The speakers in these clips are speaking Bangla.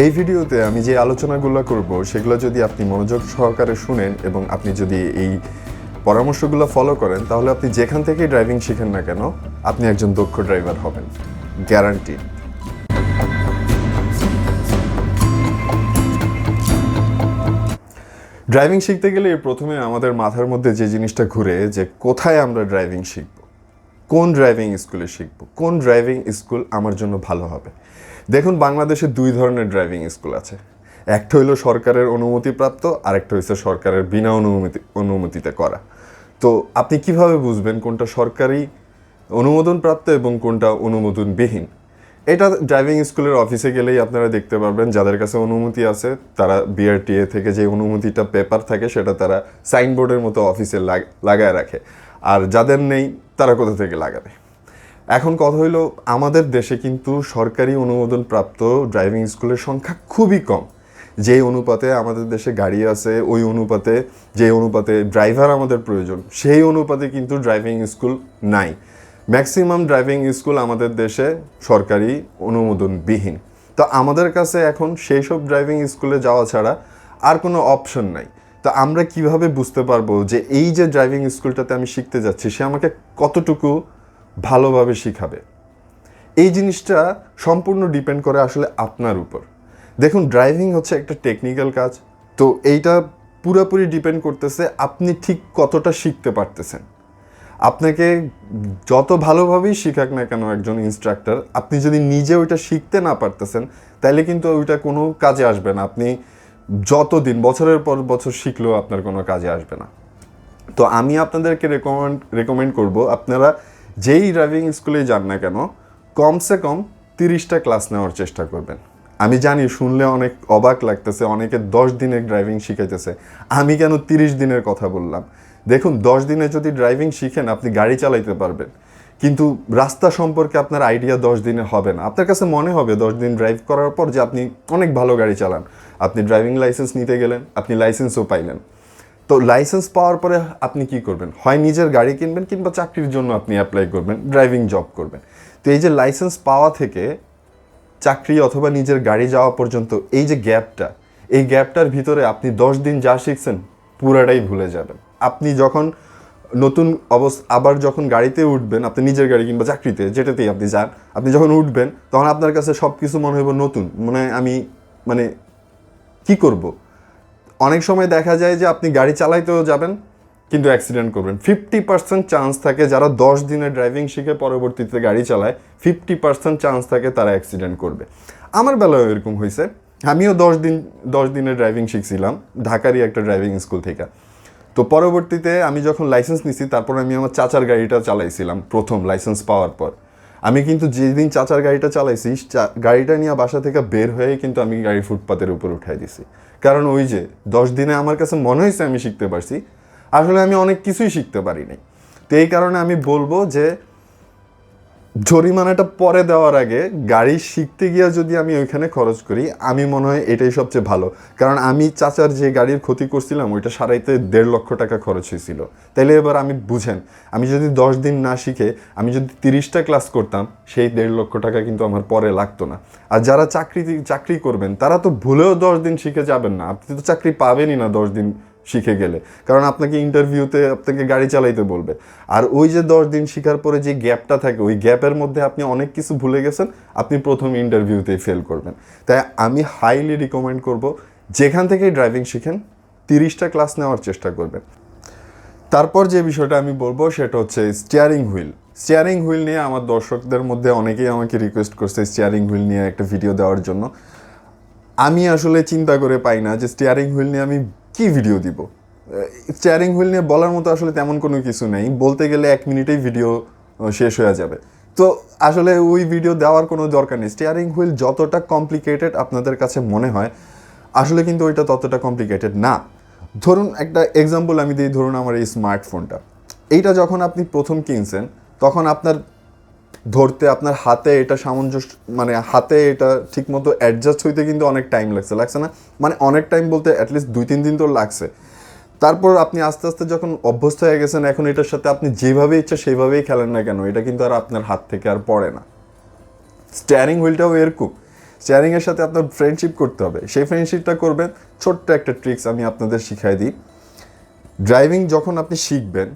এই ভিডিওতে আমি যে আলোচনাগুলো করব সেগুলো যদি আপনি মনোযোগ সহকারে শুনেন এবং আপনি যদি এই পরামর্শগুলো ফলো করেন তাহলে আপনি যেখান থেকেই ড্রাইভিং শিখেন না কেন আপনি একজন দক্ষ ড্রাইভার হবেন, গ্যারান্টি। ড্রাইভিং শিখতে গেলে প্রথমে আমাদের মাথার মধ্যে যে জিনিসটা ঘুরে যে কোথায় আমরা ড্রাইভিং শিখব, কোন ড্রাইভিং স্কুলে শিখব, কোন ড্রাইভিং স্কুল আমার জন্য ভালো হবে। দেখুন, বাংলাদেশে দুই ধরনের ড্রাইভিং স্কুল আছে। একটা হইল সরকারের অনুমতিপ্রাপ্ত, আরেকটা হচ্ছে সরকারের বিনা অনুমতিতে করা। তো আপনি কিভাবে বুঝবেন কোনটা সরকারি অনুমোদনপ্রাপ্ত এবং কোনটা অনুমোদনবিহীন? এটা ড্রাইভিং স্কুলের অফিসে গেলেই আপনারা দেখতে পারবেন। যাদের কাছে অনুমতি আছে তারা বিআরটিএ থেকে যে অনুমতিটা পেপার থাকে সেটা তারা সাইনবোর্ডের মতো অফিসে লাগায় রাখে, আর যাদের নেই তারা কোথা থেকে লাগাবে। এখন কথা হইল, আমাদের দেশে কিন্তু সরকারি অনুমোদনপ্রাপ্ত ড্রাইভিং স্কুলের সংখ্যা খুবই কম। যেই অনুপাতে আমাদের দেশে গাড়ি আছে, ওই অনুপাতে যে অনুপাতে ড্রাইভার আমাদের প্রয়োজন, সেই অনুপাতে কিন্তু ড্রাইভিং স্কুল নাই। ম্যাক্সিমাম ড্রাইভিং স্কুল আমাদের দেশে সরকারি অনুমোদনবিহীন। তো আমাদের কাছে এখন সেই সব ড্রাইভিং স্কুলে যাওয়া ছাড়া আর কোনো অপশন নাই। তো আমরা কিভাবে বুঝতে পারবো যে এই যে ড্রাইভিং স্কুলটাতে আমি শিখতে যাচ্ছি সে আমাকে কতটুকু ভালোভাবে শিখাবে? এই জিনিসটা সম্পূর্ণ ডিপেন্ড করে আসলে আপনার উপর। দেখুন, ড্রাইভিং হচ্ছে একটা টেকনিক্যাল কাজ, তো এইটা পুরোপুরি ডিপেন্ড করতেছে আপনি ঠিক কতটা শিখতে পারতেছেন। আপনাকে যত ভালোভাবেই শিখাক না কেন একজন ইনস্ট্রাক্টর, আপনি যদি নিজে ওইটা শিখতে না পারতেছেন তাহলে কিন্তু ওইটা কোনো কাজে আসবে না। আপনি যতদিন বছরের পর বছর শিখলেও আপনার কোনো কাজে আসবে না। তো আমি আপনাদেরকে রেকমেন্ড করব, আপনারা যেই ড্রাইভিং স্কুলে যান না কেন কমসে কম 30টা ক্লাস নেওয়ার চেষ্টা করবেন। আমি জানি শুনলে অনেক অবাক লাগতেছে, অনেকে 10 দিনের ড্রাইভিং শিখাইতেছে, আমি কেন 30 দিনের কথা বললাম? দেখুন, 10 দিনে যদি ড্রাইভিং শিখেন আপনি গাড়ি চালাইতে পারবেন, কিন্তু রাস্তা সম্পর্কে আপনার আইডিয়া 10 দিনে হবে না। আপনার কাছে মনে হবে 10 দিন ড্রাইভ করার পর যে আপনি অনেক ভালো গাড়ি চালান, আপনি ড্রাইভিং লাইসেন্স নিতে গেলেন, আপনি লাইসেন্সও পাইলেন। তো লাইসেন্স পাওয়ার পরে আপনি কি করবেন? হয় নিজের গাড়ি কিনবেন কিংবা চাকরির জন্য আপনি অ্যাপ্লাই করবেন, ড্রাইভিং জব করবেন। তো এই যে লাইসেন্স পাওয়া থেকে চাকরি অথবা নিজের গাড়ি যাওয়া পর্যন্ত এই যে গ্যাপটা, এই গ্যাপটার ভিতরে আপনি 10 দিন যা শিখছেন পুরাটাই ভুলে যাবেন। আপনি যখন নতুন আবার যখন গাড়িতে উঠবেন, আপনি নিজের গাড়ি কিংবা চাকরিতে যেটাতেই আপনি যান, আপনি যখন উঠবেন তখন আপনার কাছে সব কিছু মনে হইব নতুন। আমি কি করব? অনেক সময় দেখা যায় যে আপনি গাড়ি চালাইতেও যাবেন কিন্তু অ্যাক্সিডেন্ট করবেন। 50% চান্স থাকে যারা 10 দিনের ড্রাইভিং শিখে পরবর্তীতে গাড়ি চালায়, 50% চান্স থাকে তারা অ্যাক্সিডেন্ট করবে। আমার বেলায় এরকম হয়েছে। আমিও 10 দিনের ড্রাইভিং শিখছিলাম ঢাকারই একটা ড্রাইভিং স্কুল থেকে। তো পরবর্তীতে আমি যখন লাইসেন্স নিছি তারপর আমি আমার চাচার গাড়িটা চালাইছিলাম প্রথম লাইসেন্স পাওয়ার পর। আমি কিন্তু যেদিন চাচার গাড়িটা চালাইছি, গাড়িটা নিয়ে বাসা থেকে বের হয়ে কিন্তু আমি গাড়ি ফুটপাতের উপর উঠাই দিছি। কারণ ওই যে 10 দিনে আমার কাছে মনে হয়েছে আমি শিখতে পারছি, আসলে আমি অনেক কিছুই শিখতে পারি নাই। তো এই কারণে আমি বলবো যে জরিমানাটা পরে দেওয়ার আগে গাড়ি শিখতে গিয়ে যদি আমি ওইখানে খরচ করি, আমি মনে হয় এটাই সবচেয়ে ভালো। কারণ আমি চাচার যে গাড়ির ক্ষতি করছিলাম ওইটা সারাইতে 1.5 লক্ষ টাকা খরচ হয়েছিল। তাইলে এবার আমি বুঝেন, আমি যদি 10 দিন না শিখে আমি যদি 30টা ক্লাস করতাম, সেই 1.5 লক্ষ টাকা কিন্তু আমার পরে লাগতো না। আর যারা চাকরি করবেন তারা তো ভুলেও 10 দিন শিখে যাবেন না, আপনি তো চাকরি পাবেনই না 10 দিন শিখে গেলে। কারণ আপনাকে ইন্টারভিউতে আপনাকে গাড়ি চালাইতে বলবে, আর ওই যে 10 দিন শেখার পরে যে গ্যাপটা থাকে, ওই গ্যাপের মধ্যে আপনি অনেক কিছু ভুলে গেছেন, আপনি প্রথম ইন্টারভিউতেই ফেল করবেন। তাই আমি হাইলি রিকমেন্ড করব, যেখান থেকেই ড্রাইভিং শিখেন 30টা ক্লাস নেওয়ার চেষ্টা করবেন। তারপর যে বিষয়টা আমি বলবো সেটা হচ্ছে স্টিয়ারিং হুইল। স্টিয়ারিং হুইল নিয়ে আমার দর্শকদের মধ্যে অনেকেই আমাকে রিকোয়েস্ট করছে স্টিয়ারিং হুইল নিয়ে একটা ভিডিও দেওয়ার জন্য। আমি আসলে চিন্তা করে পাই না যে স্টিয়ারিং হুইল নিয়ে আমি কি ভিডিও দিব। স্টিয়ারিং হুইল নিয়ে বলার মতো আসলে তেমন কোনো কিছু নেই, বলতে গেলে 1 মিনিটেই ভিডিও শেষ হয়ে যাবে। তো আসলে ওই ভিডিও দেওয়ার কোনো দরকার নেই। স্টিয়ারিং হুইল যতটা কমপ্লিকেটেড আপনাদের কাছে মনে হয়, আসলে কিন্তু ওইটা ততটা কমপ্লিকেটেড না। ধরুন একটা এক্সাম্পল আমি দিই, ধরুন আমার এই স্মার্টফোনটা, এইটা যখন আপনি প্রথম কিনছেন তখন আপনার ধরতে আপনার হাতে এটা সামঞ্জস্য, হাতে এটা ঠিকমতো অ্যাডজাস্ট হইতে কিন্তু অনেক টাইম লাগছে না? অনেক টাইম বলতে অ্যাটলিস্ট 2-3 দিন তো লাগছে। তারপর আপনি আস্তে আস্তে যখন অভ্যস্ত হয়ে গেছেন, এখন এটার সাথে আপনি যেভাবে ইচ্ছা সেইভাবেই খেলেন না কেন, এটা কিন্তু আর আপনার হাত থেকে আর পড়ে না। স্টিয়ারিং হুইলটাও এরকম, স্টিয়ারিংয়ের সাথে আপনার ফ্রেন্ডশিপ করতে হবে। সেই ফ্রেন্ডশিপটা করবেন, ছোট্ট একটা ট্রিক্স আমি আপনাদের শিখাই দিই। ড্রাইভিং যখন আপনি শিখবেন,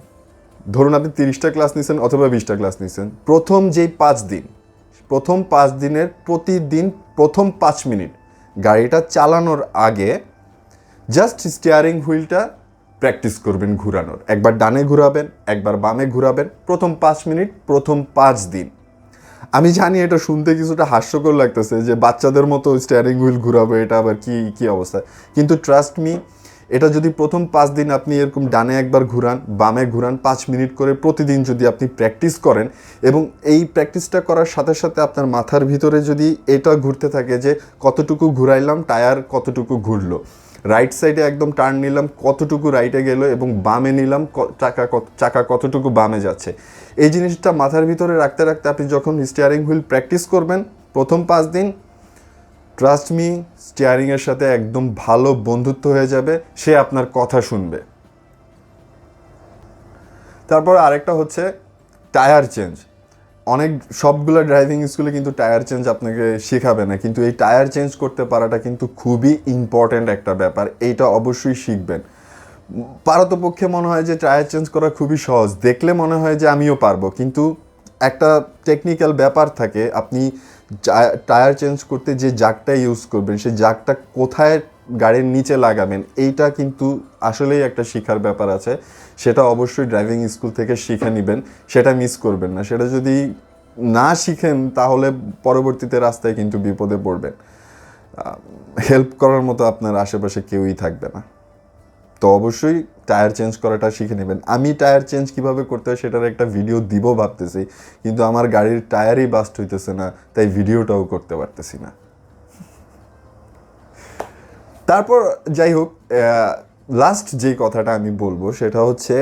ধরুন আপনি 30টা ক্লাস নিছেন অথবা 20টা ক্লাস নিছেন, প্রথম 5 দিনের প্রতিদিন প্রথম 5 মিনিট গাড়িটা চালানোর আগে জাস্ট স্টিয়ারিং হুইলটা প্র্যাকটিস করবেন ঘুরানোর। একবার ডানে ঘুরাবেন, একবার বামে ঘুরাবেন, প্রথম 5 মিনিট, প্রথম 5 দিন। আমি জানি এটা শুনতে কিছুটা হাস্যকর লাগতেছে যে বাচ্চাদের মতো স্টিয়ারিং হুইল ঘুরাবো, এটা আবার কি অবস্থা। কিন্তু ট্রাস্ট মি, এটা যদি প্রথম 5 দিন আপনি এরকম ডানে একবার ঘুরান, বামে ঘুরান, 5 মিনিট করে প্রতিদিন যদি আপনি প্র্যাকটিস করেন, এবং এই প্র্যাকটিসটা করার সাথে সাথে আপনার মাথার ভিতরে যদি এটা ঘুরতে থাকে যে কতটুকু ঘুরাইলাম, টায়ার কতটুকু ঘুরলো, রাইট সাইডে একদম টার্ন নিলাম কতটুকু রাইটে গেল, এবং বামে নিলাম চাকা কতটুকু বামে যাচ্ছে, এই জিনিসটা মাথার ভিতরে রাখতে রাখতে আপনি যখন স্টিয়ারিং হুইল প্র্যাকটিস করবেন প্রথম 5 দিন, ট্রাস্ট মি, স্টিয়ারিংয়ের সাথে একদম ভালো বন্ধুত্ব হয়ে যাবে, সে আপনার কথা শুনবে। তারপর আরেকটা হচ্ছে টায়ার চেঞ্জ। সবগুলো ড্রাইভিং স্কুলে কিন্তু টায়ার চেঞ্জ আপনাকে শেখাবে না, কিন্তু এই টায়ার চেঞ্জ করতে পারাটা কিন্তু খুবই ইম্পর্ট্যান্ট একটা ব্যাপার, এইটা অবশ্যই শিখবেন। পারতপক্ষে মনে হয় যে টায়ার চেঞ্জ করা খুবই সহজ, দেখলে মনে হয় যে আমিও পারবো, কিন্তু একটা টেকনিক্যাল ব্যাপার থাকে। আপনি টায়ার চেঞ্জ করতে যে জাকটা ইউজ করবেন, সেই জাকটা কোথায় গাড়ির নিচে লাগাবেন, এইটা কিন্তু আসলেই একটা শেখার ব্যাপার আছে। সেটা অবশ্যই ড্রাইভিং স্কুল থেকে শিখে নেবেন, সেটা মিস করবেন না। সেটা যদি না শিখেন তাহলে পরবর্তীতে রাস্তায় কিন্তু বিপদে পড়বেন, হেল্প করার মতো আপনার আশেপাশে কেউই থাকবে না। তো অবশ্যই টায়ার চেঞ্জ করাটা শিখে নেবেন। আমি টায়ার চেঞ্জ কিভাবে করতে হয় সেটার একটা ভিডিও দিব ভাবতেছি, কিন্তু আমার গাড়ির টায়ারই বাস্ট হইতেছে না, তাই ভিডিওটাও করতে পারতেছি না। তারপর যাই হোক, লাস্ট যেই কথাটা আমি বলবো সেটা হচ্ছে,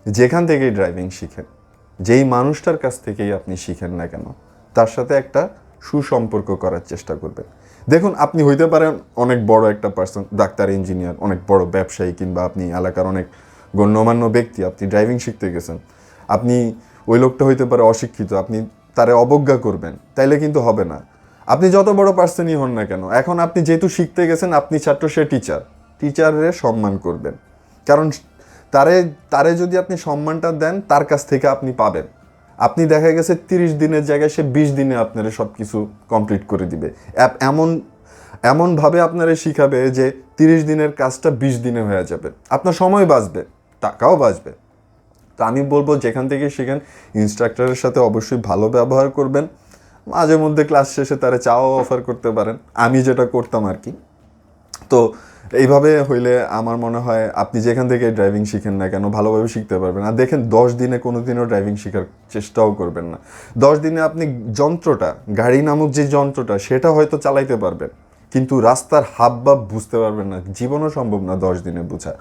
যেখান থেকেই ড্রাইভিং শিখেন, যেই মানুষটার কাছ থেকেই আপনি শিখেন না কেন, তার সাথে একটা সুসম্পর্ক করার চেষ্টা করবেন। দেখুন, আপনি হইতে পারেন অনেক বড় একটা পার্সন, ডাক্তার, ইঞ্জিনিয়ার, অনেক বড় ব্যবসায়ী, কিংবা আপনি এলাকার অনেক গণ্যমান্য ব্যক্তি, আপনি ড্রাইভিং শিখতে গেছেন, আপনি ওই লোকটা হইতে পারে অশিক্ষিত, আপনি তারে অবজ্ঞা করবেন, তাইলে কিন্তু হবে না। আপনি যত বড় পার্সনই হন না কেন, এখন আপনি যেহেতু শিখতে গেছেন, আপনি ছাত্র, সে টিচারের সম্মান করবেন, কারণ তারে যদি আপনি সম্মানটা দেন, তার কাছ থেকে আপনি পাবেন। আপনি দেখা গেছে 30 দিনের জায়গায় সে 20 দিনে আপনারা সব কিছু কমপ্লিট করে দিবে। এমনভাবে আপনারা শিখাবে যে 30 দিনের কাজটা 20 দিনে হয়ে যাবে, আপনার সময় বাঁচবে, টাকাও বাঁচবে। তো আমি বলবো, যেখান থেকে শিখেন, ইনস্ট্রাক্টরের সাথে অবশ্যই ভালো ব্যবহার করবেন। মাঝে মধ্যে ক্লাস শেষে তারা চাও অফার করতে পারেন, আমি যেটা করতাম আর কি। তো এইভাবে হইলে আমার মনে হয় আপনি যেখান থেকে ড্রাইভিং শিখেন না কেন ভালোভাবে শিখতে পারবেন। আর দেখেন, 10 দিনে কোনো দিনও ড্রাইভিং শেখার চেষ্টাও করবেন না। 10 দিনে আপনি গাড়ি নামক যে যন্ত্রটা, সেটা হয়তো চালাইতে পারবেন, কিন্তু রাস্তার হাবভাব বুঝতে পারবেন না, জীবনও সম্ভব না 10 দিনে বোঝা।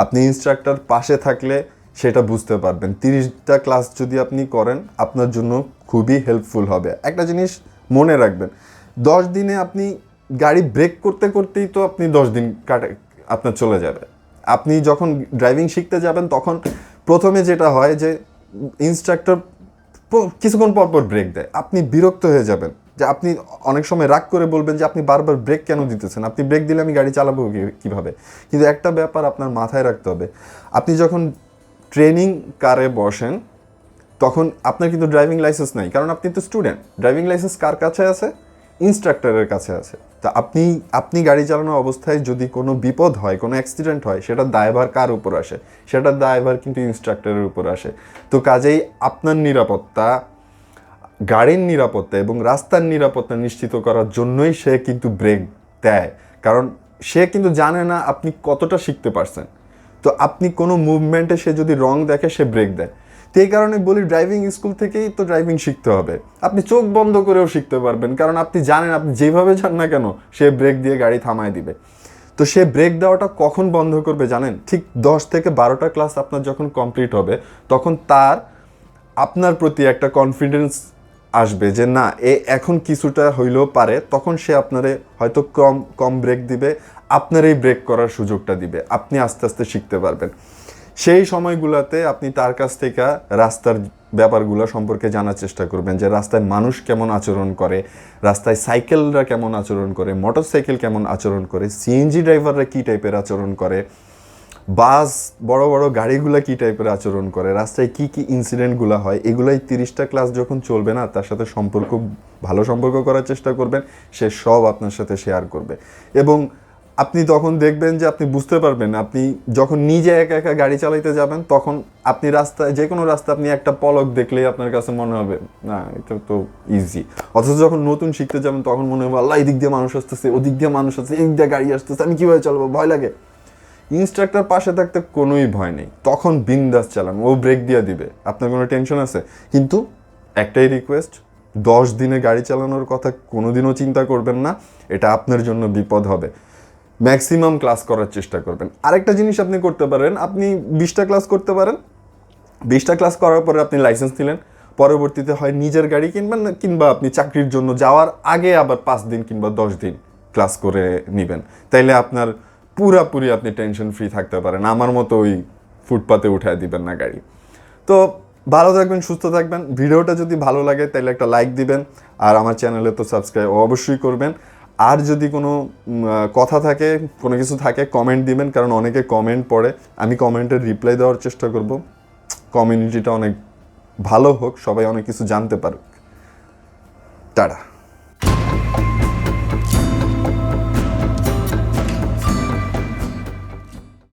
আপনি ইনস্ট্রাক্টর পাশে থাকলে সেটা বুঝতে পারবেন। 30টা ক্লাস যদি আপনি করেন, আপনার জন্য খুবই হেল্পফুল হবে। একটা জিনিস মনে রাখবেন, 10 দিনে আপনি গাড়ি ব্রেক করতে করতেই তো আপনি 10 দিন আপনার চলে যাবে। আপনি যখন ড্রাইভিং শিখতে যাবেন, তখন প্রথমে যেটা হয় যে ইনস্ট্রাক্টর কিছুক্ষণ পর পর ব্রেক দেয়, আপনি বিরক্ত হয়ে যাবেন, যে আপনি অনেক সময় রাগ করে বলবেন যে আপনি বারবার ব্রেক কেন দিতেছেন, আপনি ব্রেক দিলে আমি গাড়ি চালাবো কীভাবে। কিন্তু একটা ব্যাপার আপনার মাথায় রাখতে হবে, আপনি যখন ট্রেনিং কারে বসেন, তখন আপনার কিন্তু ড্রাইভিং লাইসেন্স নাই, কারণ আপনি তো স্টুডেন্ট। ড্রাইভিং লাইসেন্স কার কাছে আছে? ইনস্ট্রাক্টরের কাছে আছে। তা আপনি গাড়ি চালানো অবস্থায় যদি কোনো বিপদ হয়, কোনো অ্যাক্সিডেন্ট হয়, সেটার দায়ভার কার উপর আসে? সেটার দায়ভার কিন্তু ইনস্ট্রাক্টরের উপর আসে। তো কাজেই আপনার নিরাপত্তা, গাড়ির নিরাপত্তা এবং রাস্তার নিরাপত্তা নিশ্চিত করার জন্যই সে কিন্তু ব্রেক দেয়, কারণ সে কিন্তু জানে না আপনি কতটা শিখতে পারছেন। তো আপনি কোনো মুভমেন্টে সে যদি রং দেখে, সে ব্রেক দেয়। তো এই কারণে বলি, ড্রাইভিং স্কুল থেকেই তো ড্রাইভিং শিখতে হবে। আপনি চোখ বন্ধ করেও শিখতে পারবেন, কারণ আপনি জানেন, আপনি যেভাবে যান না কেন, সে ব্রেক দিয়ে গাড়ি থামায় দিবে। তো সে ব্রেক দেওয়াটা কখন বন্ধ করবে জানেন? ঠিক 10 থেকে 12টা ক্লাস আপনার যখন কমপ্লিট হবে, তখন আপনার প্রতি একটা কনফিডেন্স আসবে যে না, এখন কিছুটা হইলেও পারে, তখন সে আপনারে হয়তো কম ব্রেক দিবে, আপনার এই ব্রেক করার সুযোগটা দিবে, আপনি আস্তে আস্তে শিখতে পারবেন। সেই সময়গুলোতে আপনি তার কাছ থেকে রাস্তার ব্যাপারগুলো সম্পর্কে জানার চেষ্টা করবেন, যে রাস্তায় মানুষ কেমন আচরণ করে, রাস্তায় সাইকেলরা কেমন আচরণ করে, মোটরসাইকেল কেমন আচরণ করে, সিএনজি ড্রাইভাররা কী টাইপের আচরণ করে, বাস বড় বড় গাড়িগুলো কী টাইপের আচরণ করে, রাস্তায় কী কী ইনসিডেন্টগুলো হয়, এগুলাই 30টা ক্লাস যখন চলবে না, তার সাথে ভালো সম্পর্ক করার চেষ্টা করবেন, সে সব আপনার সাথে শেয়ার করবে। এবং আপনি তখন দেখবেন যে আপনি বুঝতে পারবেন, আপনি যখন নিজে একা একা গাড়ি চালাইতে যাবেন, তখন আপনি রাস্তায় যে কোনো রাস্তা আপনি একটা পলক দেখলেই আপনার কাছে মনে হবে না এটা তো ইজি। অথচ যখন নতুন শিখতে যাবেন তখন মনে হবে আল্লাহ এদিক দিয়ে মানুষ আসতেছে, ওদিক দিয়ে মানুষ আসতেছে, এদিক দিয়ে গাড়ি আসতেছে, আমি কীভাবে চালাবো, ভয় লাগে। ইনস্ট্রাক্টর পাশে থাকতে কোনোই ভয় নেই, তখন বিন্দাস চালান, ও ব্রেক দিয়ে দিবে, আপনার কোনো টেনশন আছে। কিন্তু একটাই রিকোয়েস্ট, 10 দিনে গাড়ি চালানোর কথা কোনোদিনও চিন্তা করবেন না, এটা আপনার জন্য বিপদ হবে। ম্যাক্সিমাম ক্লাস করার চেষ্টা করবেন। আরেকটা জিনিস আপনি করতে পারেন, আপনি 20টা ক্লাস করতে পারেন, 20টা ক্লাস করার পরে আপনি লাইসেন্স নিলেন, পরবর্তীতে হয় নিজের গাড়ি কিনবেন না, কিংবা আপনি চাকরির জন্য যাওয়ার আগে আবার 5 দিন কিংবা 10 দিন ক্লাস করে নেবেন। তাইলে আপনার পুরাপুরি আপনি টেনশন ফ্রি থাকতে পারেন, আমার মতো ওই ফুটপাতে উঠায় দিবেন না গাড়ি। তো ভালো থাকবেন, সুস্থ থাকবেন। ভিডিওটা যদি ভালো লাগে তাহলে একটা লাইক দিবেন, আর আমার চ্যানেলে তো সাবস্ক্রাইব অবশ্যই করবেন। আর যদি কোনো কথা থাকে, কোনো কিছু থাকে, কমেন্ট দিবেন, কারণ অনেকে কমেন্ট পড়ে, আমি কমেন্টের রিপ্লাই দেওয়ার চেষ্টা করব। কমিউনিটিটা অনেক ভালো হোক, সবাই অনেক কিছু জানতে পারুক। টাটা।